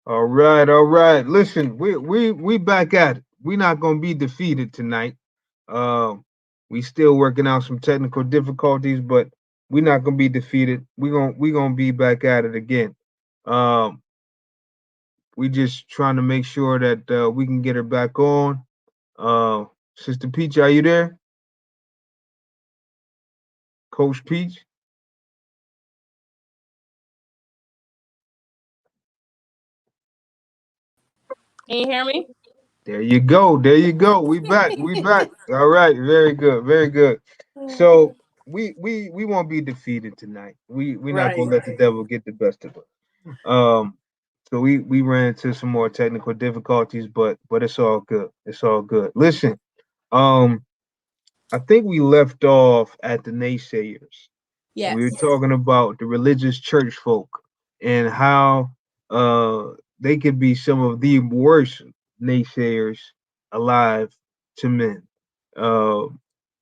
All right, all right. Listen, we back at it. We're not gonna be defeated tonight. Um, we still working out some technical difficulties, but we're not gonna be defeated. We gonna be back at it again. Um, we just trying to make sure that we can get her back on. Uh, Sister Peach, are you there? Coach Peach? Can you hear me? There you go. There you go. We back. We back. All right. Very good. Very good. So we won't be defeated tonight. We not Right. gonna let the devil get the best of us. So we ran into some more technical difficulties, but it's all good. It's all good. Listen, um, I think we left off at the naysayers. We were Yes. talking about the religious church folk and how uh they could be some of the worst naysayers alive to men. Uh,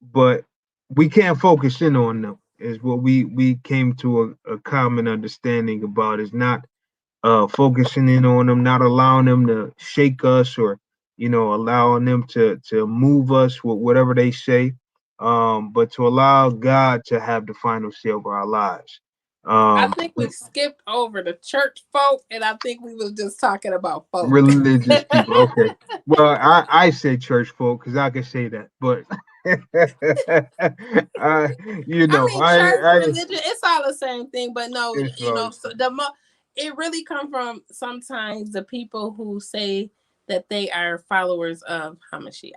but we can't focus in on them. Is what we came to a common understanding about. Is not focusing in on them, not allowing them to shake us or allowing them to move us with whatever they say, but to allow God to have the final say over our lives. I Um, think we skipped over the church folk, and I think we was just talking about folk. Religious people, okay. Well, I say church folk because I can say that, but I, I mean, church, I religion, it's all the same thing. But no, it's all so it really come from sometimes the people who say that they are followers of Hamashiach,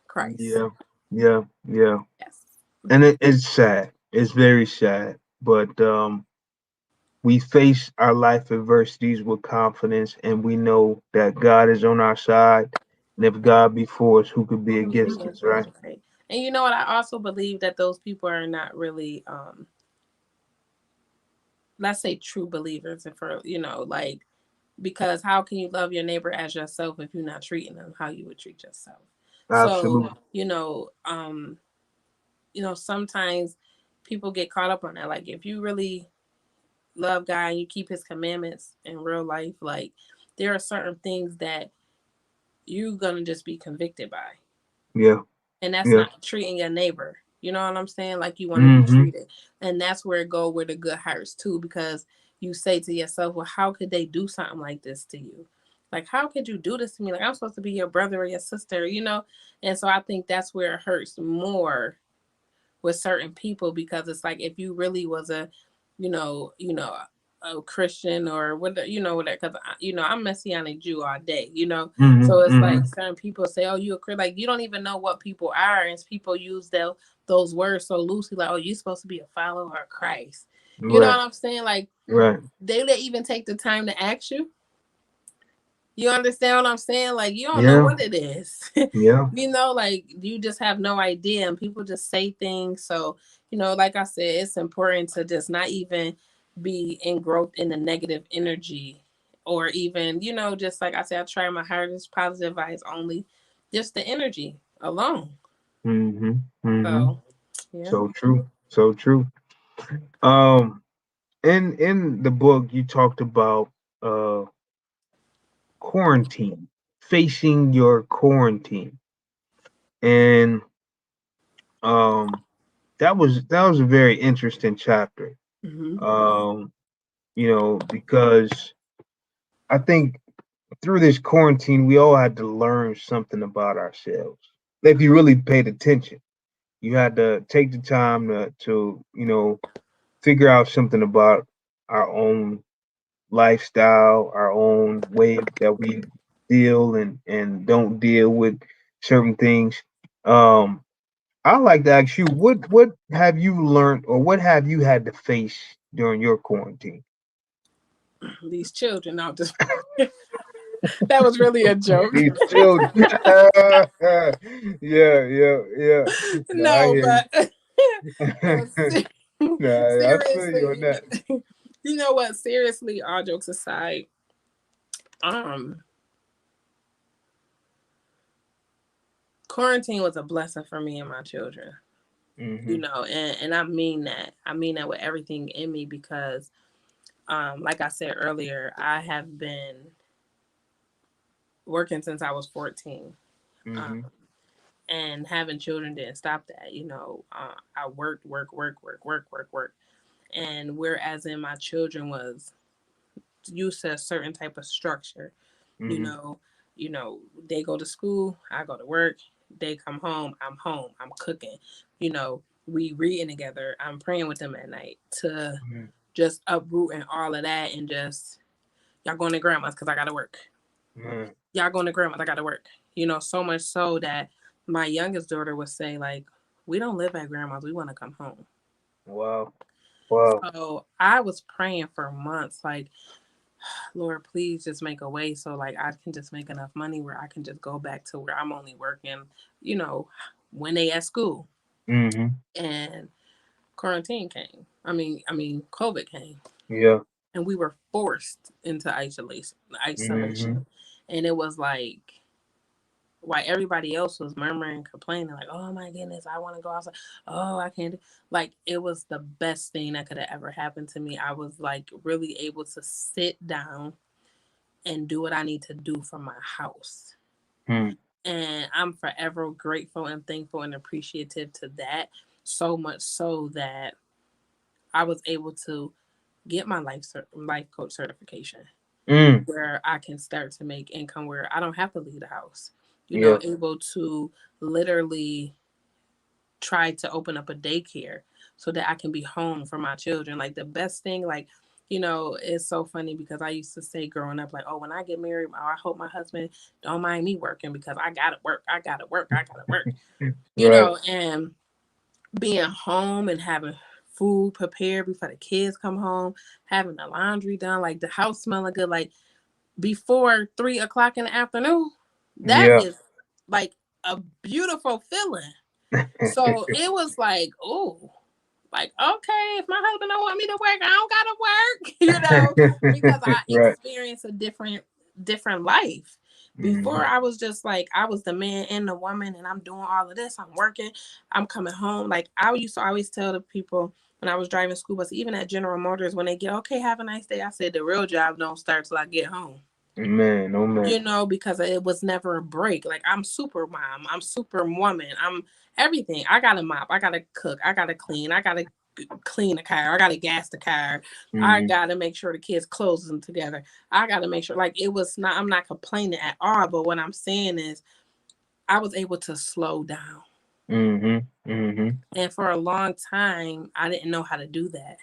Christ. yeah, yeah, yeah. Yes. And it's sad. It's very sad. But we face our life adversities with confidence, and we know that God is on our side. And if God be for us, who could be against us, right? Right. And you know what? I also believe that those people are not really, let's say, true believers. And for like, because how can you love your neighbor as yourself if you're not treating them how you would treat yourself? So Absolutely. sometimes people get caught up on that. Like, if you really love God and you keep His commandments in real life, like there are certain things that you're gonna just be convicted by, Yeah, and that's yeah. not treating your neighbor. You know what I'm saying? Like you want to be Mm-hmm. treated, and that's where it go where the good hurts too, because you say to yourself, "Well, how could they do something like this to you? Like, how could you do this to me? Like, I'm supposed to be your brother or your sister, you know?" And so I think that's where it hurts more with certain people, because it's like if you really was a, a Christian or what, whatever. Because I'm Messianic Jew all day, Mm-hmm. so it's Mm-hmm. like certain people say, "Oh, you a Christian?" Like you don't even know what people are, and people use those words so loosely, like, "Oh, you're supposed to be a follower of Christ." You know Right, what I'm saying? Like right. they didn't even take the time to ask you. You understand what I'm saying? Like you don't know Yeah, what it is. yeah. Like you just have no idea, and people just say things. So, like I said, it's important to just not even be engrossed in the negative energy, or even, just like I said, I try my hardest, positive vibes only, just the energy alone. Mm-hmm. Mm-hmm. So, yeah. So true. So true. Um, in the book you talked about uh quarantine, facing your quarantine. And um that was a very interesting chapter. Hmm. Um, because I think through this quarantine we all had to learn something about ourselves. If you really paid attention, you had to take the time to figure out something about our own lifestyle, our own way that we deal and don't deal with certain things. Um, I like to ask you, what have you learned or what have you had to face during your quarantine? These children out just that was really a joke. These children. Yeah, yeah, yeah. No, I No, hear you. but no, Nah, I feel you on seriously, that. you know what? Seriously, all jokes aside, um, quarantine was a blessing for me and my children. Hmm. And I mean that. I mean that with everything in me, because, like I said earlier, I have been working since I was 14. Um, Mm-hmm. and having children didn't stop that. You know, I worked, work. And whereas in my children was used to a certain type of structure, you Mm-hmm. know, you know, they go to school, I go to work, they come home, I'm cooking, you know, we reading together, I'm praying with them at night to Mm-hmm. just uproot and all of that and just y'all going to grandma's because I gotta work. Man. Y'all going to grandma's, I gotta work. You know, so much so that my youngest daughter would say, like, we don't live at grandma's, we want to come home. Wow. Wow. So I was praying for months, like, Lord, please just make a way so like I can just make enough money where I can just go back to where I'm only working, you know, when they at school. Mm-hmm. And quarantine came. I mean, COVID came, Yeah. and we were forced into isolation. Mm-hmm. Isolation, and it was like while everybody else was murmuring, complaining, like, "Oh my goodness, I want to go outside. Oh, I can't." Like, it was the best thing that could have ever happened to me. I was like really able to sit down and do what I need to do for my house. Mm. And I'm forever grateful and thankful and appreciative to that. So much so that I was able to get my life coach certification Mm. where I can start to make income where I don't have to leave the house. You know, Yeah. able to literally try to open up a daycare so that I can be home for my children. Like the best thing, like, you know, it's so funny because I used to say growing up, like, oh, when I get married, oh, I hope my husband don't mind me working because I gotta work, I gotta work, I gotta work. You Right. know, and being home and having food prepared before the kids come home, having the laundry done, like the house smelling good, like before 3 o'clock in the afternoon, that Yeah. is like a beautiful feeling. So it was like, oh, like, okay, if my husband don't want me to work, I don't gotta work, because I Right. experienced a different life. Before Mm-hmm. I was just like I was the man and the woman and I'm doing all of this. I'm working, I'm coming home. Like I used to always tell the people when I was driving school bus, even at General Motors, when they get okay, have a nice day. I said the real job don't start till I get home. Man, oh man. Because it was never a break. Like I'm super mom, I'm super woman, I'm everything. I gotta mop, I gotta cook, I gotta clean, I gotta clean the car, I gotta gas the car, I Mm-hmm. gotta make sure the kids' clothes them together. I gotta make sure like it was not. I'm not complaining at all, but what I'm saying is I was able to slow down, Mm-hmm. Mm-hmm. and for a long time I didn't know how to do that.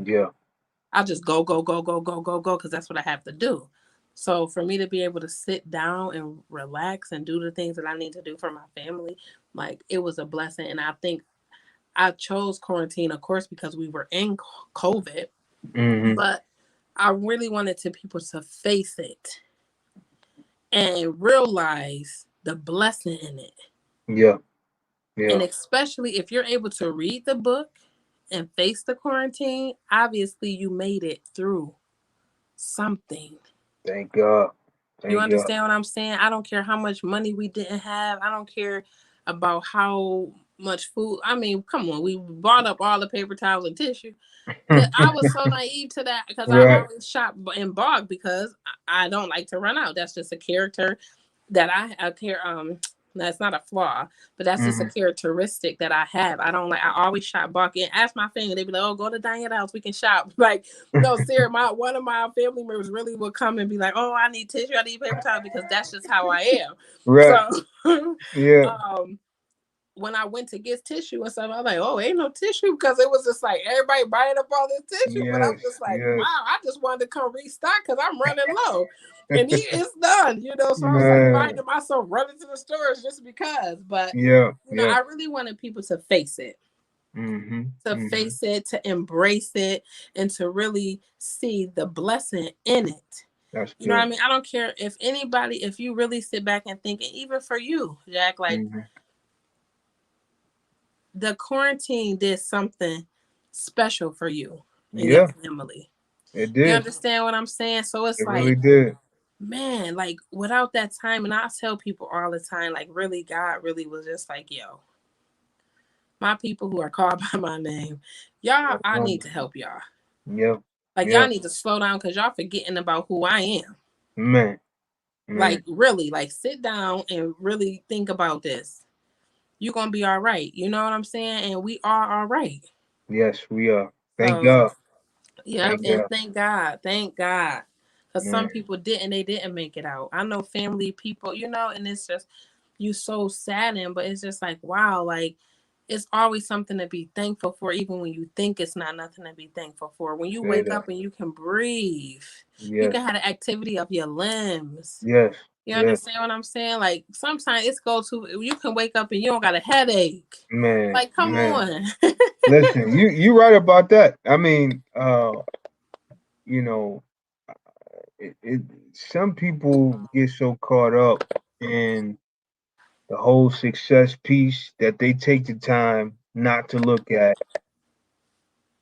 Yeah. I'll just go because that's what I have to do. So for me to be able to sit down and relax and do the things that I need to do for my family, like it was a blessing. And I think I chose quarantine, of course, because we were in COVID, Mm-hmm. but I really wanted to people to face it and realize the blessing in it. Yeah. And Yeah. especially if you're able to read the book and face the quarantine, obviously you made it through something. Thank God. You Thank God. understand what I'm saying? I don't care how much money we didn't have. I don't care about how much food. I mean, come on, we bought up all the paper towels and tissue. Cause I was so naive to that because I Right. always shop in bulk because I don't like to run out. That's just a character that I care. That's not a flaw, but that's just a Mm-hmm. characteristic that I have. I don't like. I always shop bulk and ask my family. They be like, "Oh, go to Diane's house. We can shop." Like, no, Sarah, one of my family members really would come and be like, "Oh, I need tissue. I need paper towels," because that's just how I am. Right. So, Yeah. um, when I went to get tissue and stuff, I was like, oh, ain't no tissue because it was just like everybody buying up all this tissue. But I'm Yes. just like, Yes. wow, I just wanted to come restock because I'm running low. And it's done. So I was like Man. finding myself running to the stores just because. But, Yeah. Yeah. I really wanted people to face it, Mm-hmm. Mm-hmm. to embrace it, and to really see the blessing in it. That's You know what I good. mean? I don't care if anybody, if you really sit back and think, and even for you, Jack, like, Mm-hmm. the quarantine did something special for you and your Yeah. family. It You did. understand what I'm saying? So it's It really like, did. man, like without that time, and I tell people all the time, like really, God really was just like, yo, my people who are called by my name, y'all, I need to help y'all. Yeah. Like y'all Yeah. need to slow down because y'all forgetting about who I am. Man. Man, Like really, like sit down and really think about this. You're gonna be all right. You know what I'm saying? And we are all right. yes, we are. Thank So God. yep, Thank and God. thank God. Because some Man, people didn't, they didn't make it out. I know family, people, and it's just you so saddened, but it's just like, wow, like it's always something to be thankful for, even when you think it's not nothing to be thankful for. When you say wake that. up and you can breathe, you Yes, can have the activity of your limbs. yes, You yes. understand what I'm saying? Like sometimes it's go to you can wake up and you don't got a headache. Man, Like, come man. on. Listen, you right about that. I mean, you know, some people get so caught up in the whole success piece that they take the time not to look at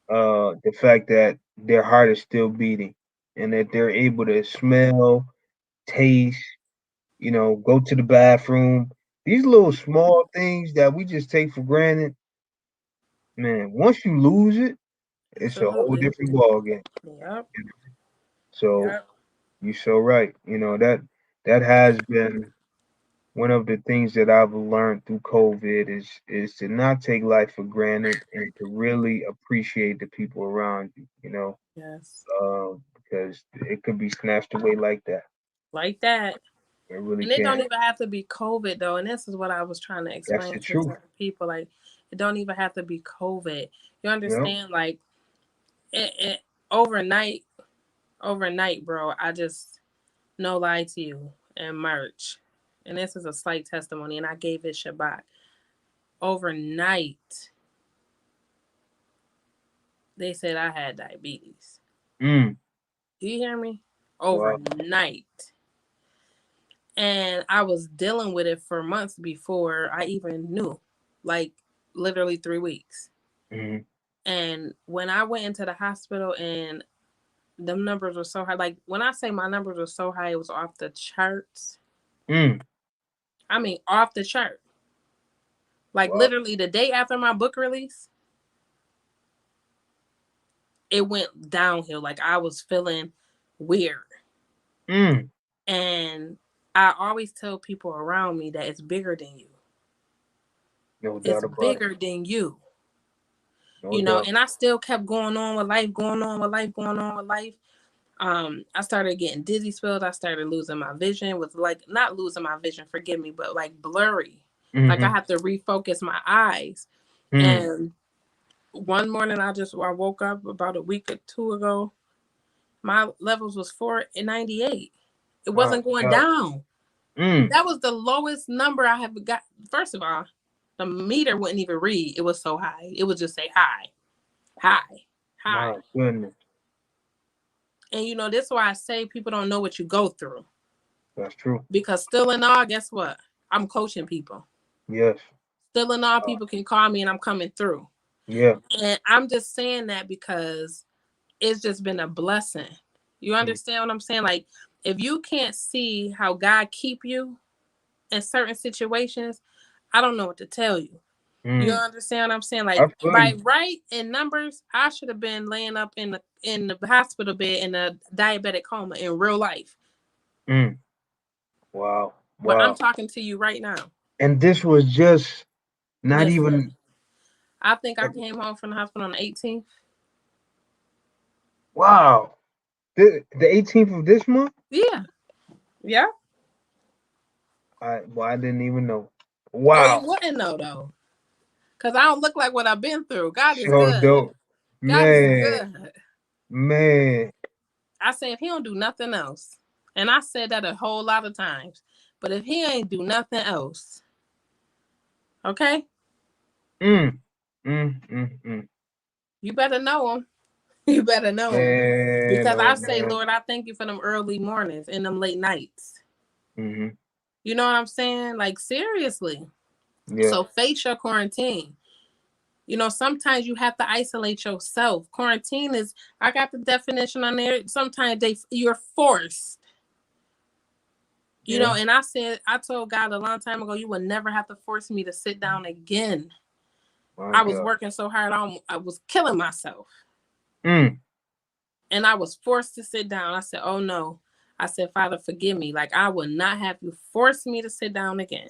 the fact that their heart is still beating and that they're able to smell, taste, go to the bathroom. These little small things that we just take for granted, man, once you lose it, it's a whole Absolutely. different ball game. Yep. So Yep. you're so right. That has been one of the things that I've learned through COVID is to not take life for granted and to really appreciate the people around you, Yes. because it could be snatched away like that. Like that. It really And it don't can. even have to be COVID though. And this is what I was trying to That's explain the to truth. certain people. Like, it don't even have to be COVID. You Yep. understand? Like, it overnight, overnight, bro. I just no lie to you in March, and this is a slight testimony, and I gave it Shabbat. Overnight, they said I had diabetes. Mm. Do you hear me? Wow. Overnight. And I was dealing with it for months before I even knew, like literally 3 weeks. Mm. And when I went into the hospital and them numbers were so high, like when I say my numbers were so high, it was off the charts. Mm. I mean, off the chart. Like Wow. literally the day after my book release, it went downhill. Like I was feeling weird. Mm. And I always tell people around me that it's bigger than you. No It's doubt about it. bigger than you. No doubt. And I still kept going on with life, going on with life, going on with life. I started getting dizzy spells. I started losing my vision. Was like not losing my vision, forgive me, but like blurry. Like I Mm-hmm. had to refocus my eyes. Mm. And one morning I woke up about a week or two ago. My levels was 498. It My wasn't going God. down. Mm. That was the lowest number I have got. First of all, the meter wouldn't even read. It was so high. It would just say high, high, high. My goodness. And this is why I say people don't know what you go through. That's true. Because still in all, guess what? I'm coaching people. Yes. Still in all, Uh, people can call me and I'm coming through. yeah. And I'm just saying that because it's just been a blessing. You Mm. understand what I'm saying? Like, if you can't see how God keep you in certain situations, I don't know what to tell you. You Mm. understand what I'm saying? Like I feel by you. right in numbers, I should have been laying up in the hospital bed in a diabetic coma in real life. Mm. Wow. But I'm Wow. talking to you right now. And this was just not Listen, even. I think I uh, came home from the hospital on the 18th. Wow. The 18th of this month. Yeah, yeah. I didn't even know. Oh, you Wow. wouldn't know though, because I don't look like what I've been through. God is So good. dope. God is Man. good. Man. I say if he don't do nothing else, and I said that a whole lot of times, but if he ain't do nothing else, okay, Mm. Mm. Mm. Mm. you better know him. You better know him. Man. Because Oh I say, man. Lord, I thank you for them early mornings and them late nights. Mm-hmm. You know what I'm saying? Like, seriously. Yeah. So, face your quarantine. Sometimes you have to isolate yourself. Quarantine is, I got the definition on there. Sometimes you're forced. Yeah. And I told God a long time ago, you will never have to force me to sit down again. My I was God. working so hard, I was killing myself. Mm. And I was forced to sit down. I said, oh no. I said, Father, forgive me. Like, I will not have you force me to sit down again.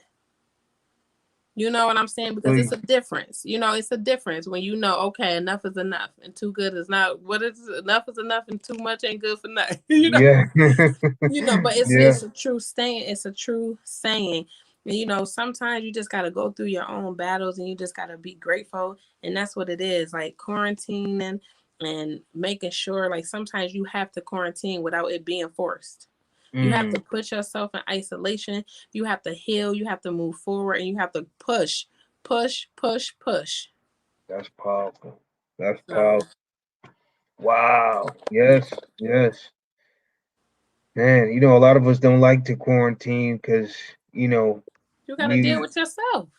You know what I'm saying? Because it's Please. a difference. You know, it's a difference when you know, okay, enough is enough and too good is not. What is enough is enough and too much ain't good for nothing. Yeah. But it's Yeah. it's a true saying. It's a true saying. And, sometimes you just got to go through your own battles and you just got to be grateful. And that's what it is, like quarantining and making sure, like, sometimes you have to quarantine without it being forced. You have to Mm, put yourself in isolation. You have to heal. You have to move forward and you have to push, push, push, push. that's powerful. That's So, powerful. Wow. yeah, Yes. Yes. Man, a lot of us don't like to quarantine because, you got to deal we with yourself.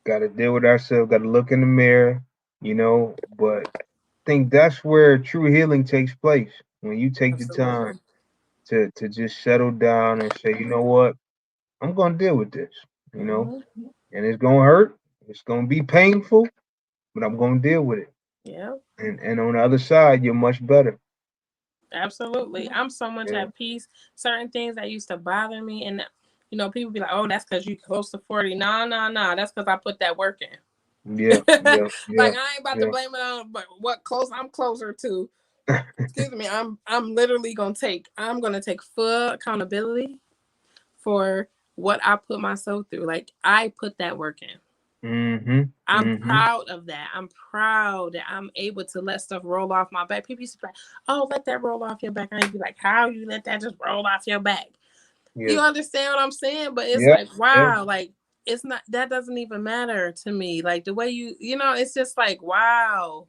got to deal with ourselves, got to look in the mirror, but I think that's where true healing takes place. When you take the time Absolutely. to just settle down and say, you know what, I'm going to deal with this, you know, Hmm. and it's going to hurt. It's going to be painful, but I'm going to deal with it. Yeah. And on the other side, you're much better. Absolutely. I'm so much Yeah. at peace. Certain things that used to bother me, and people be like, "Oh, that's because you close to 40." No, no, no. That's because I put that work in. Yeah. Yeah. Yeah. Like, I ain't about to Yeah. blame it on, but what close I'm closer to. Excuse me. I'm literally gonna take. I'm gonna take full accountability for what I put myself through. Like, I put that work in. Mm-hmm. I'm Mm-hmm. proud of that. I'm proud that I'm able to let stuff roll off my back. People used to be like, "Oh, let that roll off your back." I'd be like, "How you let that just roll off your back?" Yeah. You understand what I'm saying? But it's Yeah. like, Yeah. wow, like, it's not, that doesn't even matter to me. Like, the way it's just like, wow.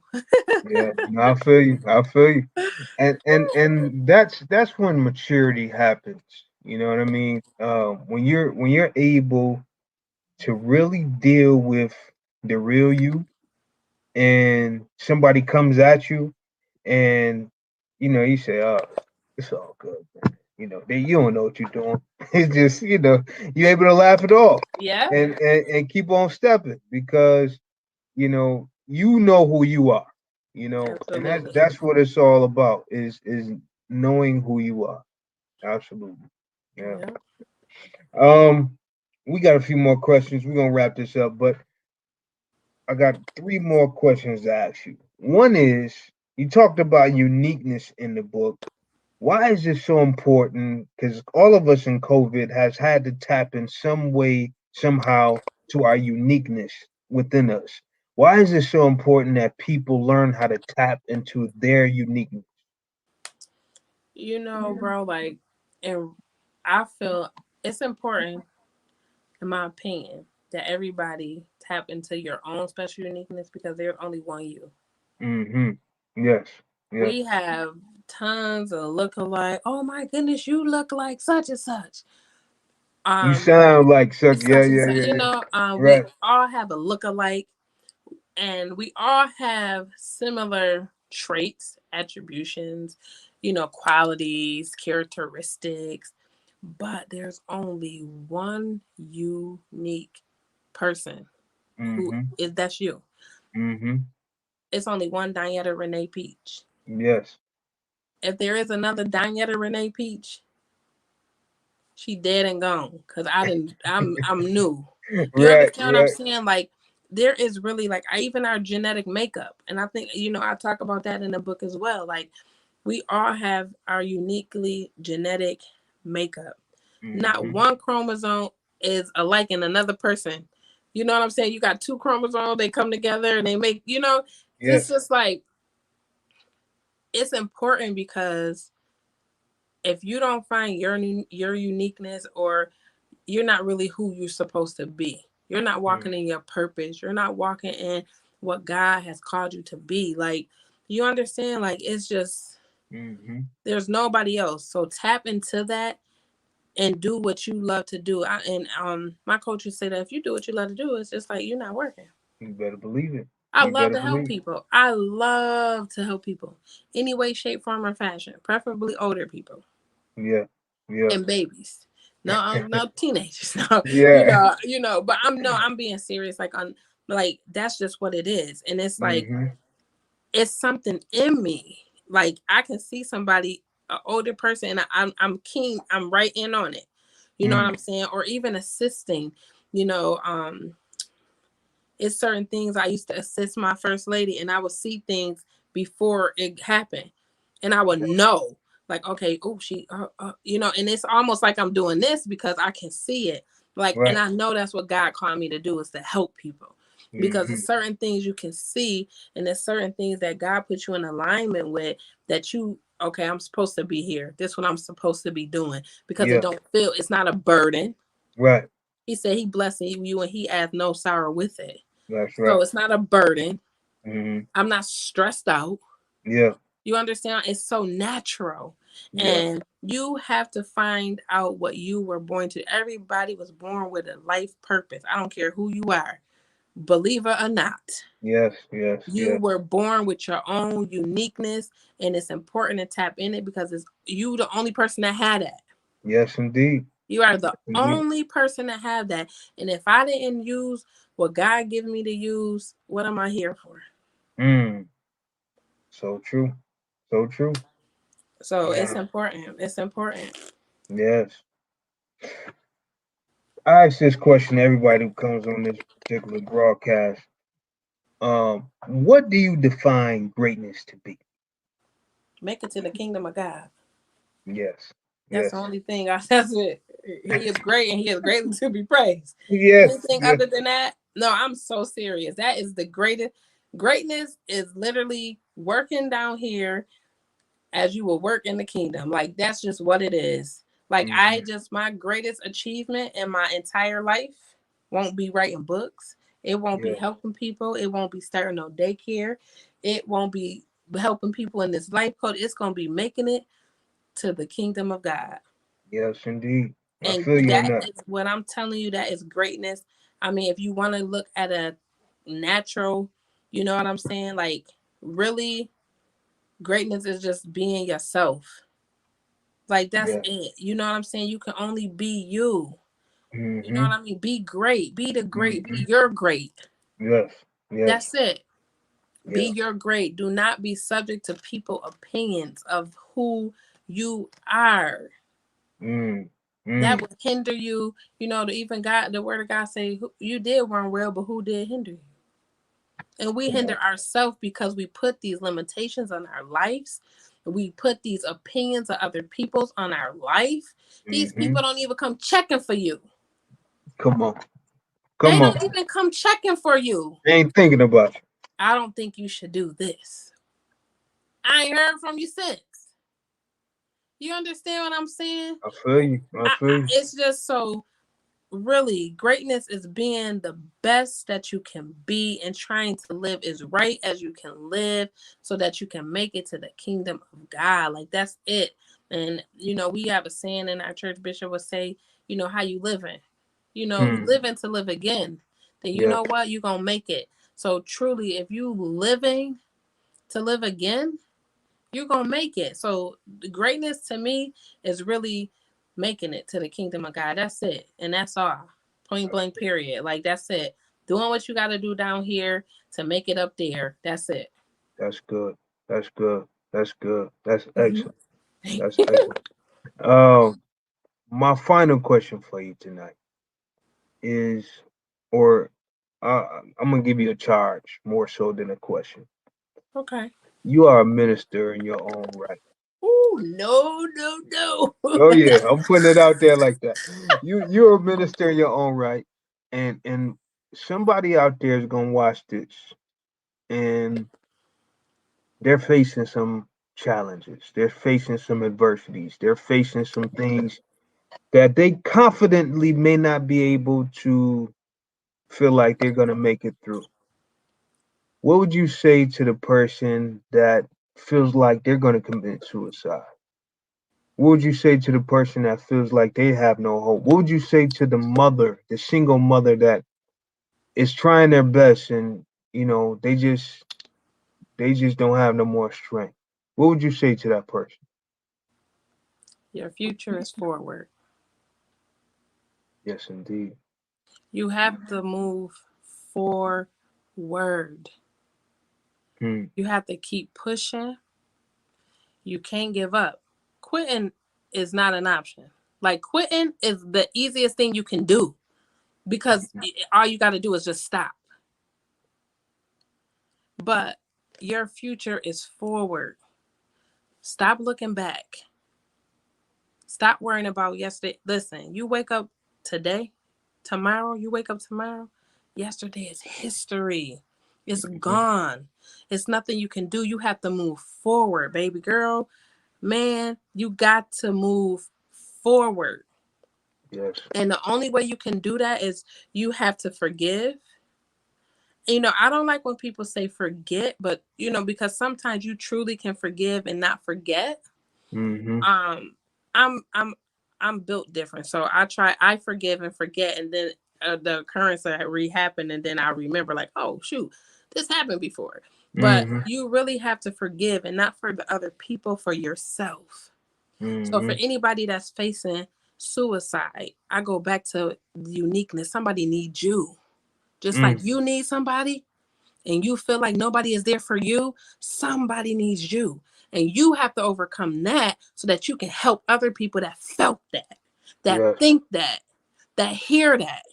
Yeah. No, I feel you. I feel you. And that's when maturity happens. You know what I mean? When you're able to really deal with the real you, and somebody comes at you, and you say, "Oh, it's all good, man." You don't know what you're doing. It's just you're able to laugh it off Yeah, and keep on stepping because you know who you are. And that's absolutely. that's what it's all about is knowing who you are. Absolutely. Yeah. Yeah. Um, we got a few more questions. We're gonna wrap this up, but I got three more questions to ask you. One is you talked about uniqueness in the book. Why is this so important? Because all of us in COVID has had to tap in some way, somehow, to our uniqueness within us. Why is it so important that people learn how to tap into their uniqueness? Bro, like, and I feel it's important, in my opinion, that everybody tap into your own special uniqueness because there's only one you. Mm-hmm. Yes. Yes. We have tons of look-alike. Oh my goodness, you look like such and such. You Um, sound like such. Yeah. Such and Yeah. such. Yeah. Yeah. We Right. all have a look-alike, and we all have similar traits, attributions, qualities, characteristics. But there's only one unique person who Mm-hmm. is that's you. Mm-hmm. It's only one Diana Renee Peach. Yes. If there is another Diana Renee Peach, she dead and gone. Cause I'm new. You Right. understand what I'm Right. saying? Like, there is really, like, even our genetic makeup, and I think I talk about that in the book as well. Like, we all have our uniquely genetic makeup. Not Mm-hmm. one chromosome is alike in another person. You know what I'm saying? You got two chromosomes, they come together and they make, it's Yes. just like, it's important because if you don't find your uniqueness, or you're not really who you're supposed to be. You're not walking in your purpose. You're not walking in what God has called you to be. Like, you understand? Like, it's just, Mm-hmm. there's nobody else. So tap into that and do what you love to do. My coach would say that if you do what you love to do, it's just like you're not working. You better believe it. I You love better to help believe people. I love to help people. Any way, shape, form, or fashion. Preferably older people it. Yeah. Yeah. and babies. No, no teenagers. No, Yeah. but I'm being serious. Like, on, like, that's just what it is, and it's like, Mm-hmm. it's something in me. Like, I can see somebody. an older person, and I'm keen, I'm right in on it. You know what Mm. I'm saying? Or even assisting, you know, it's certain things I used to assist my first lady, and I would see things before it happened, and I would know, like, okay, oh, she, you know, and it's almost like I'm doing this because I can see it, like, and Right. I know that's what God called me to do, is to help people, because Hmm. there's certain things you can see, and there's certain things that God put you in alignment with, that you, okay, I'm supposed to be here. This is what I'm supposed to be doing, because it Yeah. don't feel, it's not a burden. Right. He said he blessing you, and he adds no sorrow with it. That's So right. it's not a burden. Hmm. I'm not stressed out. Yeah. You understand? It's so natural. Yeah. And you have to find out what you were born to. Everybody was born with a life purpose. I don't care who you are, believe it or not. Yes. Yes. You Yes. were born with your own uniqueness, and it's important to tap in it, because it's you the only person that had that. Yes, indeed. You are the Indeed. only person that have that. And if I didn't use what God gave me to use, what am I here for? Mm. So true. So true. So it's Yeah. important. It's important. Yes. I ask this question to everybody who comes on this particular broadcast. What do you define greatness to be? Make it to the kingdom of God. Yes. That's the Yes. only thing. That's it. He is great, and he is greatly to be praised. Yes. Anything Yes. other than that, no, I'm so serious. That is the greatest. Greatness is literally working down here as you will work in the kingdom. Like, that's just what it is. Like, Hmm. my greatest achievement in my entire life won't be writing books. It won't be Yeah. helping people. It won't be starting no daycare. It won't be helping people in this life code. It's going to be making it to the kingdom of God. Yes, indeed. I And feel you on that that. is what I'm telling you. That is greatness. I mean, if you want to look at a natural, you know what I'm saying? Like, really, greatness is just being yourself. Like, that's Yeah. it. You know what I'm saying? You can only be you. You know Hmm. what I mean? Be great. Be the great. Be Hmm. your great. Yes. Yes. That's it. Be Yeah. your great. Do not be subject to people opinions of who you are. Mm. That Mm. would hinder you. You know, even God, the word of God say, you did run well, but who did hinder you? And we Come hinder on. ourselves because we put these limitations on our lives. We put these opinions of other people's on our life. These Hmm. people don't even come checking for you. Come on. They Come on. don't even come checking for you. They ain't thinking about you. I don't think you should do this. I ain't heard from you since. You understand what I'm saying? I feel you. I feel you. It's just so, really, greatness is being the best that you can be, and trying to live as right as you can live, so that you can make it to the kingdom of God. Like, that's it. And we have a saying in our church. Bishop would say, how you living? You Mm. living to live again. Then you Yes. know what? You gonna make it. So truly, if you living to live again, you're gonna make it. So the greatness to me is really making it to the kingdom of God. That's it. And that's all. Point blank period. Like, that's it. Doing what you gotta do down here to make it up there. That's it. That's good. That's good. That's good. That's Mhm. excellent. That's excellent. Um, my final question for you tonight is, or I'm gonna give you a charge more so than a question. Okay. You are a minister in your own right. Oh, no, no, no. Oh yeah, I'm putting it out there like that. You're a minister in your own right, and somebody out there is gonna watch this, and they're facing some challenges. They're facing some adversities. They're facing some things that they confidently may not be able to feel like they're gonna make it through. What would you say to the person that feels like they're gonna commit suicide? What would you say to the person that feels like they have no hope? What would you say to the mother, the single mother that is trying their best and they just don't have no more strength? What would you say to that person? Your future is forward. Yes, indeed. You have to move forward. Hmm. You have to keep pushing. You can't give up. quitting is not an option. Like quitting is the easiest thing you can do because all you got to do is just stop. But your future is forward. Stop looking back. Stop worrying about yesterday. Listen, you wake up today, tomorrow, you wake up tomorrow. Yesterday is history. It's gone. It's nothing you can do. You have to move forward, baby girl. Man, you got to move forward. Yes. And the only way you can do that is you have to forgive. You know, I don't like when people say forget, but you know, because sometimes you truly can forgive and not forget. Mm-hmm. um I'm built different, so I forgive and forget, and then the occurrence that re-happened, and then I remember like, oh shoot, this happened before. But Mm-hmm. you really have to forgive, and not for the other people, for yourself. So for Mm-hmm. anybody that's facing suicide, I go back to uniqueness. Somebody needs you, just like Mm. you need somebody, and you feel like nobody is there for you. Somebody needs you. And you have to overcome that so that you can help other people that felt that, that Yes. think that hear that.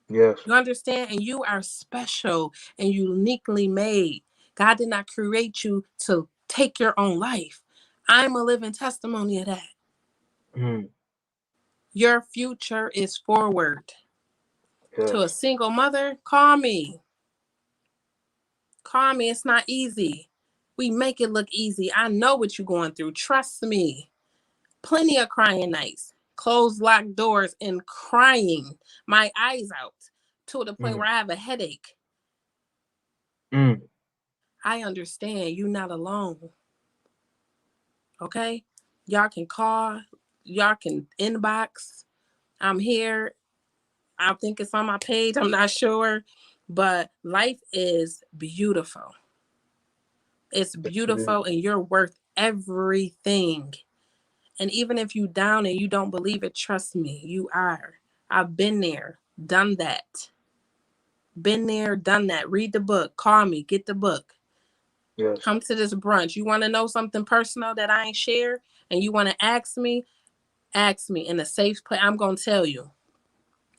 Yes. You understand? And you are special and uniquely made. God did not create you to take your own life. I'm a living testimony of that. Mm. Your future is forward. Yes. To a single mother, call me. Call me. It's not easy. We make it look easy. I know what you're going through. Trust me. Plenty of crying nights, closed locked doors, and crying my eyes out to the point Mm. where I have a headache. Mm. I understand you're not alone. Okay? Y'all can call, y'all can inbox. I'm here. I think it's on my page. I'm not sure. But life is beautiful. It's Yes, it is. beautiful, and you're worth everything. And even if you down and you don't believe it, trust me, you are. I've been there, done that. Been there, done that. Read the book. Call me. Get the book. Yes. Come to this brunch. You want to know something personal that I ain't share and you want to ask me in a safe place. I'm going to tell you.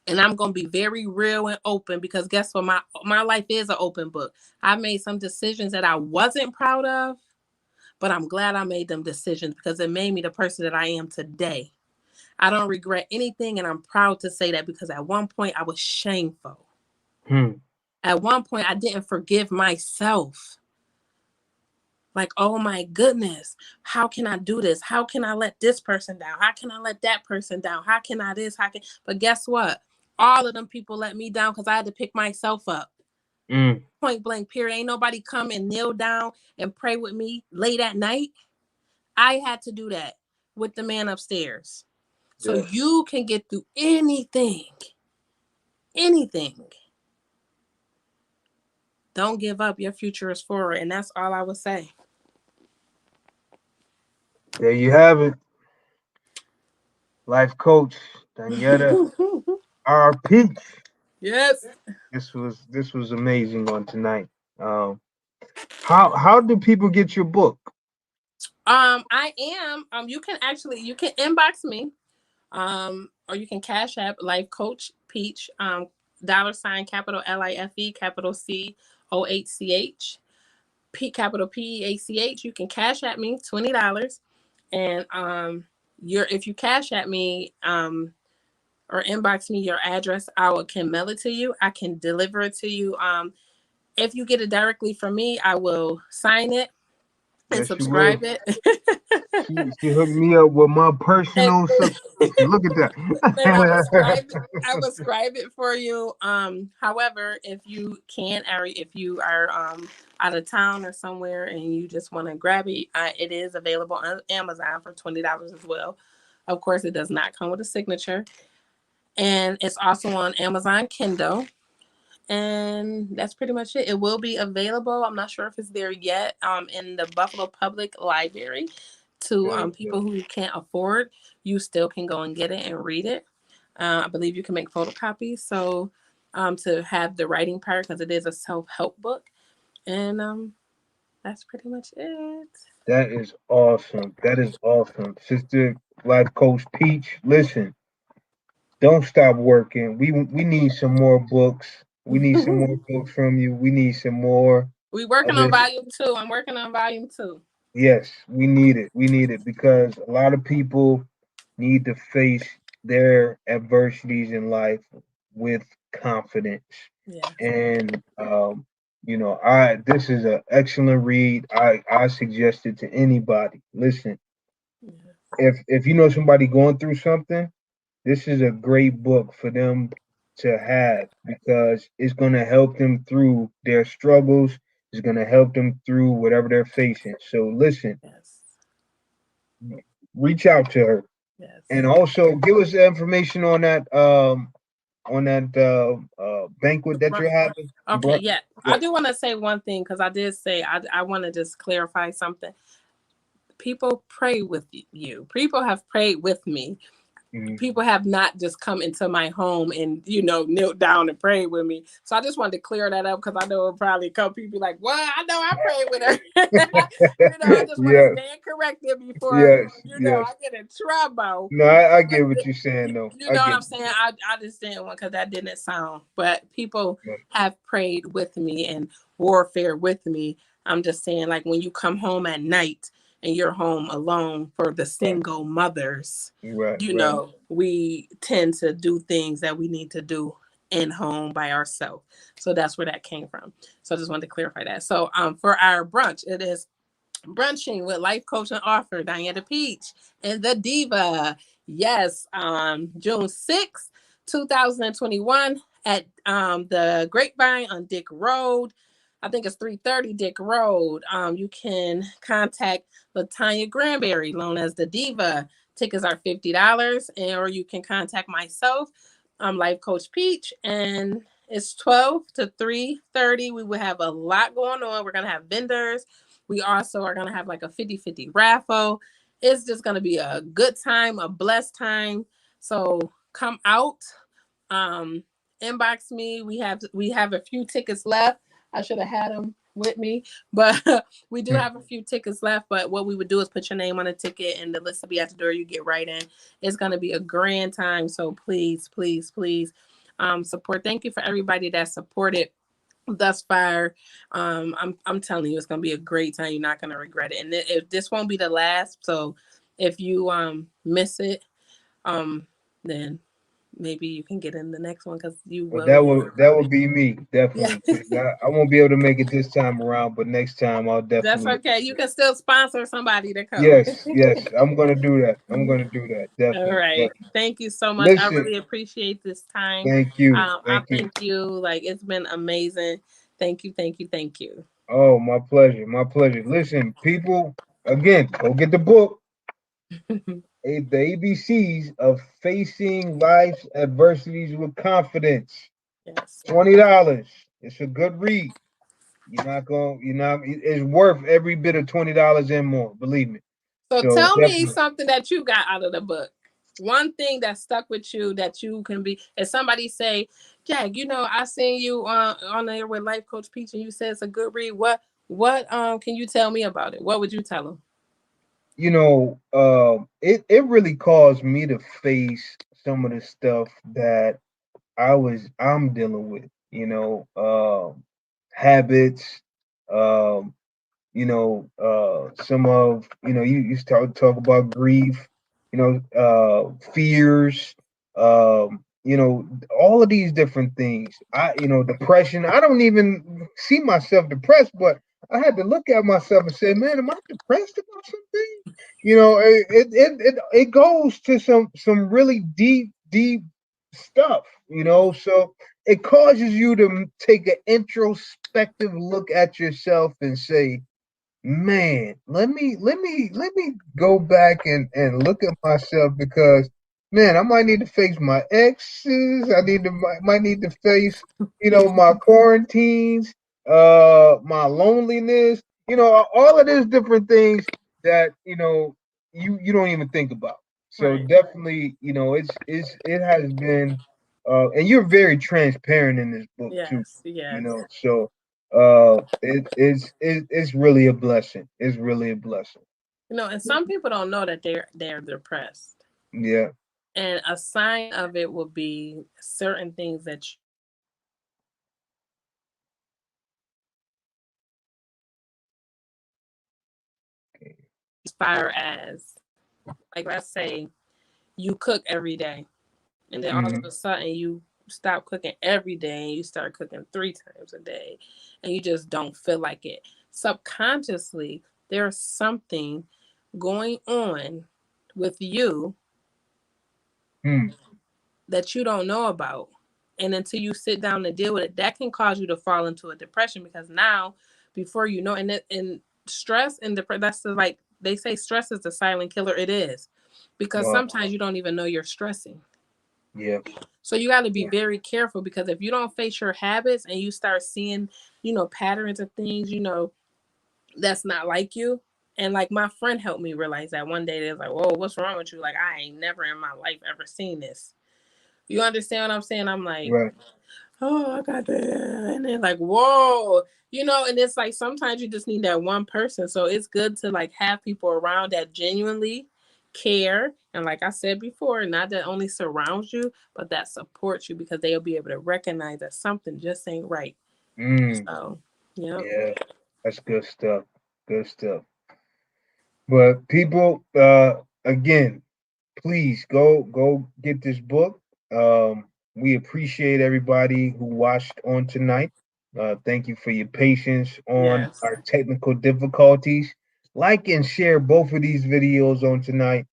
And I'm going to be very real and open, because guess what? My life is an open book. I made some decisions that I wasn't proud of, but I'm glad I made them decisions because it made me the person that I am today. I don't regret anything, and I'm proud to say that, because at one point I was shameful. Hmm. At one point I didn't forgive myself. Like, oh my goodness, how can I do this? How can I let this person down? How can I let that person down? How can I this? How can? But guess what? All of them people let me down because I had to pick myself up. Mm. Point blank, period. Ain't nobody come and kneel down and pray with me late at night. I had to do that with the man upstairs. So Yes. you can get through anything. Anything. Don't give up. Your future is forward. And that's all I would say. There you have it. Life coach Danietta R. Peach. Yes. This was amazing on tonight. Um, how do people get your book? I am. You can inbox me. Or you can cash app Life Coach Peach. $ capital LIFE capital COHCH P capital PEACH. You can cash at me $20. And your if you cash at me or inbox me your address, can mail it to you. I can deliver it to you. If you get it directly from me, I will sign it and Yes, you will. subscribe it. She hooked me up with my and, personal subscription. Look at and that. I will scribe it for you. However, if you can, or if you are out of town or somewhere and you just want to grab it, it is available on Amazon for $20 as well. Of course, it does not come with a signature, and it's also on Amazon Kindle. And that's pretty much it. It will be available. I'm not sure if it's there yet. In the Buffalo Public Library, to Okay, people who can't afford, you still can go and get it and read it. I believe you can make photocopies. So, to have the writing part, because it is a self help book, and that's pretty much it. That is awesome. That is awesome. Sister Life Coach Peach, listen, don't stop working. We need some more books. We need some more books from you. We need some more We of working on this. volume 2. I'm working on volume 2. Yes, we need it. We need it because a lot of people need to face their adversities in life with confidence. Yes. And I this is an excellent read. I suggest it to anybody. Listen, Yes. if you know somebody going through something, this is a great book for them to have because it's going to help them through their struggles. It's going to help them through whatever they're facing. So listen, Yes. reach out to her and Yes. also give us the information on that The banquet that brunch. you're having. Okay, yeah. I Yeah. do want to say one thing because I did say I want to just clarify something. People pray with you. People have prayed with me. Mhm. People have not just come into my home and knelt down and prayed with me. So I just wanted to clear that up because I know probably a couple people be like, "Well, I know I prayed with her." I just want to Yes, stand corrected before yes, yes. I get in trouble. No, I But get what you're saying though. you I know what get I'm saying? I just didn't want because that didn't sound. But people it. have prayed with me and warfare with me. I'm just saying, like when you come home at night and you're home alone for the Right, single mothers, right, right. we tend to do things that we need to do in home by ourselves. So that's where that came from. So I just wanted to clarify that. So for our brunch, it is brunching with life coach and author Diana Peach and the Diva. Yes, June 6th, 2021 at the Grapevine on Dick Road. I think it's 330 Dick Road. You can contact Latanya Granberry, known as the Diva. Tickets are $50, or you can contact myself. I'm Life Coach Peach, and it's 12 to 3:30. We will have a lot going on. We're gonna have vendors. We also are going to have like a 50-50 raffle. It's just going to be a good time, a blessed time. So come out, um, inbox me. We have a few tickets left. I should have had them with me, but we do have a few tickets left. But what we would do is put your name on a ticket, and the list will be at the door. You get right in. It's going to be a grand time. So please, please, please, support. Thank you for everybody that supported thus far. I'm telling you, it's gonna be a great time. You're not gonna regret it. And if this won't be the last, so if you miss it, um, then maybe you can get in the next one because you But will hear that about would it. be me Yeah, definitely. 'Cause I won't be able to make it this time around, but next time I'll that's definitely. okay. You can still sponsor somebody to come. Yes, yes, I'm gonna do that. I'm gonna do that All definitely. But right. Thank you so much. I listen, really appreciate this time. I thank you. thank you. Like it's been amazing. Thank you. Thank you. Thank you. Oh, my pleasure, my pleasure. Listen, people, again, go get the book, The ABCs of Facing Life's Adversities with Confidence. Yes. $20. It's a good read. It's worth every bit of $20 and more. Believe me. So So tell me definitely, something that you got out of the book. One thing that stuck with you that you can be, if somebody say, Jack, I seen you on there with Life Coach Peach and you said it's a good read. What can you tell me about it? What would you tell them? it really caused me to face some of the stuff that I'm dealing with. Habits, um, some of you talk about grief, fears, all of these different things. Depression. I don't even see myself depressed, but I had to look at myself and say, man, am I depressed about something? It goes to some really deep stuff. So it causes you to take an introspective look at yourself and say, man, let me go back and look at myself because man, I might need to face my exes. Might need to face my quarantines, my loneliness, all of these different things that you don't even think about. So Right. definitely, it has been, and you're very transparent in this book too. Yes. Yes. So it's really a blessing. It's really a blessing. And some people don't know that they're depressed. Yeah. And a sign of it will be certain things that you inspire as, like, let's say you cook every day, and then all of Mm-hmm. a sudden you stop cooking every day and you start cooking 3 times a day, and you just don't feel like it. Subconsciously, there's something going on with you Mm. that you don't know about. And until you sit down and deal with it, that can cause you to fall into a depression, because now, before you know, and stress and depression, like they say, stress is the silent killer. It is, because Wow. sometimes you don't even know you're stressing. Yeah. So you got to be Yeah. very careful, because if you don't face your habits and you start seeing, patterns of things, that's not like you. And like my friend helped me realize that one day. They was like, "Whoa, what's wrong with you? Like, I ain't never in my life ever seen this." You understand what I'm saying? I'm like, Right. "Oh, I got that," and then like, "Whoa," and it's like sometimes you just need that one person. So it's good to like have people around that genuinely care, and like I said before, not that only surrounds you, but that supports you, because they'll be able to recognize that something just ain't right. Mm. So, yep. Yeah. That's good stuff. Good stuff. But people, again, please go get this book. We appreciate everybody who watched on tonight. Thank you for your patience on Yes. our technical difficulties. Like and share both of these videos on tonight.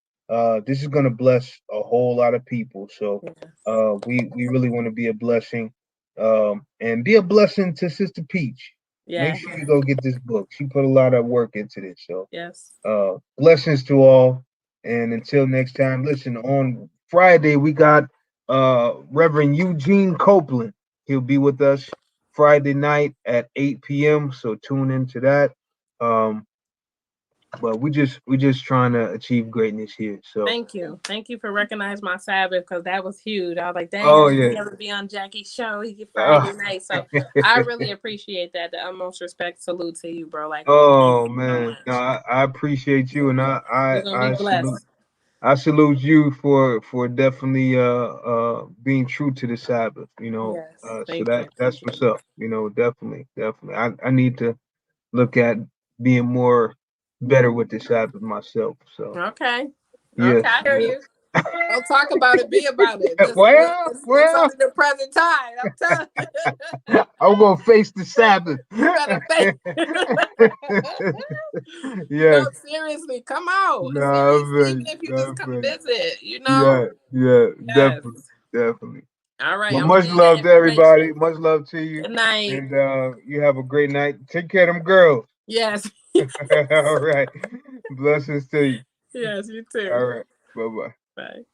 This is going to bless a whole lot of people. So Yes. we really want to be a blessing, and be a blessing to Sister Peach. Make Yes. sure you go get this book. She put a lot of work into this. So Yes. blessings to all. And until next time, listen, on Friday, we got Reverend Eugene Copeland. He'll be with us Friday night at 8 p.m. So tune into that. Um, but we just trying to achieve greatness here. So Thank you. Thank you for recognizing my Sabbath, because that was huge. I was like, dang, I oh didn't yeah. ever be on Jackie's show. He get Uh, Friday night. So I really appreciate that. The utmost respect, salute to you, bro. Like, thank oh you so man. No, much. I appreciate you, and You're gonna be blessed. I salute you for definitely being true to the Sabbath, Yes. so Thank you. that's what's up, definitely. I need to look at being more better with the Sabbath myself. So Okay. yeah. Okay, I hear you. Don't talk about it, be about it. This Well, it's well, only the present time. I'm telling you. I'm gonna face the Sabbath. You better face. No, Yes. seriously, come out. Nah, Seriously, even if you nah, just come visit, yeah, yeah, Yes. definitely, definitely. All right, Well, I'm gonna much give you that love to information. everybody. Much love to you. Good night. And you have a great night. Take care of them girls. Yes. All right. Blessings to you. Yes, you All too. right. Bye bye. Bye.